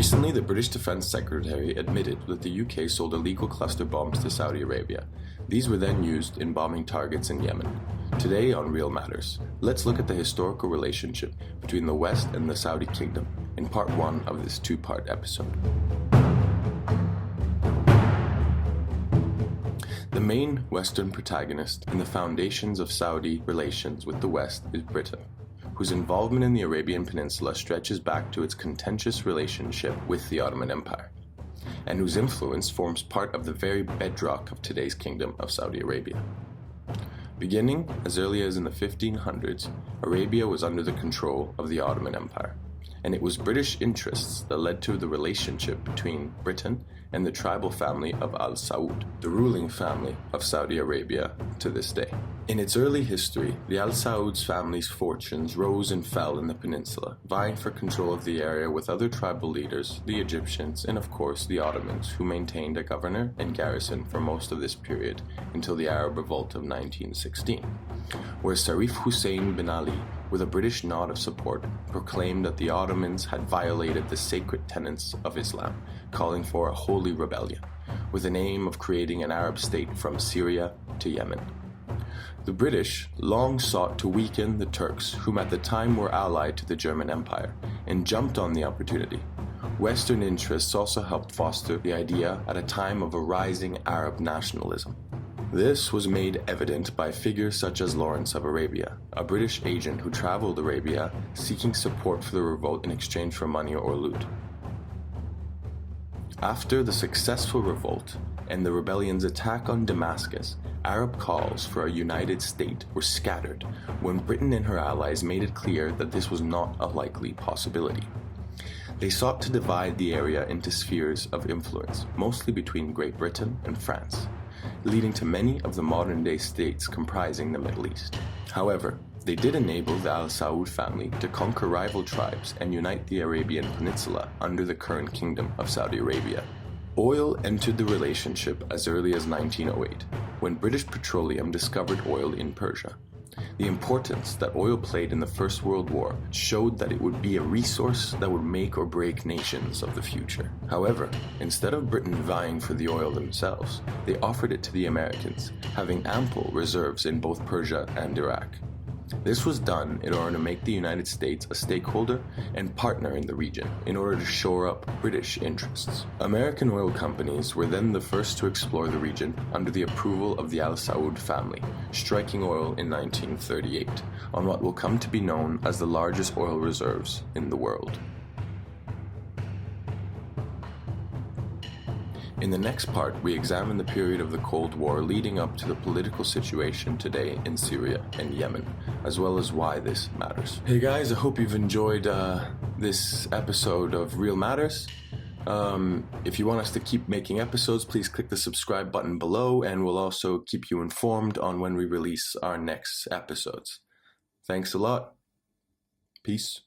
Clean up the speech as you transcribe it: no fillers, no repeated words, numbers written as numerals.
Recently, the British Defence Secretary admitted that the UK sold illegal cluster bombs to Saudi Arabia. These were then used in bombing targets in Yemen. Today on Real Matters, let's look at the historical relationship between the West and the Saudi Kingdom in part 1 of this 2-part episode. The main Western protagonist in the foundations of Saudi relations with the West is Britain, whose involvement in the Arabian Peninsula stretches back to its contentious relationship with the Ottoman Empire, and whose influence forms part of the very bedrock of today's Kingdom of Saudi Arabia. Beginning as early as in the 1500s, Arabia was under the control of the Ottoman Empire, and it was British interests that led to the relationship between Britain and the tribal family of Al Saud, the ruling family of Saudi Arabia to this day. In its early history, the Al Saud's family's fortunes rose and fell in the peninsula, vying for control of the area with other tribal leaders, the Egyptians, and of course the Ottomans, who maintained a governor and garrison for most of this period until the Arab Revolt of 1916, where Sharif Hussein bin Ali, with a British nod of support, proclaimed that the Ottomans had violated the sacred tenets of Islam, calling for a holy rebellion, with an aim of creating an Arab state from Syria to Yemen. The British long sought to weaken the Turks, whom at the time were allied to the German Empire, and jumped on the opportunity. Western interests also helped foster the idea at a time of a rising Arab nationalism. This was made evident by figures such as Lawrence of Arabia, a British agent who traveled Arabia seeking support for the revolt in exchange for money or loot. After the successful revolt and the rebellion's attack on Damascus, Arab calls for a united state were scattered when Britain and her allies made it clear that this was not a likely possibility. They sought to divide the area into spheres of influence, mostly between Great Britain and France, leading to many of the modern-day states comprising the Middle East. However, they did enable the Al Saud family to conquer rival tribes and unite the Arabian Peninsula under the current Kingdom of Saudi Arabia. Oil entered the relationship as early as 1908, when British Petroleum discovered oil in Persia. The importance that oil played in the First World War showed that it would be a resource that would make or break nations of the future. However, instead of Britain vying for the oil themselves, they offered it to the Americans, having ample reserves in both Persia and Iraq. This was done in order to make the United States a stakeholder and partner in the region in order to shore up British interests. American oil companies were then the first to explore the region under the approval of the Al Saud family, striking oil in 1938 on what will come to be known as the largest oil reserves in the world. In the next part, we examine the period of the Cold War leading up to the political situation today in Syria and Yemen, as well as why this matters. Hey guys, I hope you've enjoyed this episode of Real Matters. If you want us to keep making episodes, please click the subscribe button below, and we'll also keep you informed on when we release our next episodes. Thanks a lot. Peace.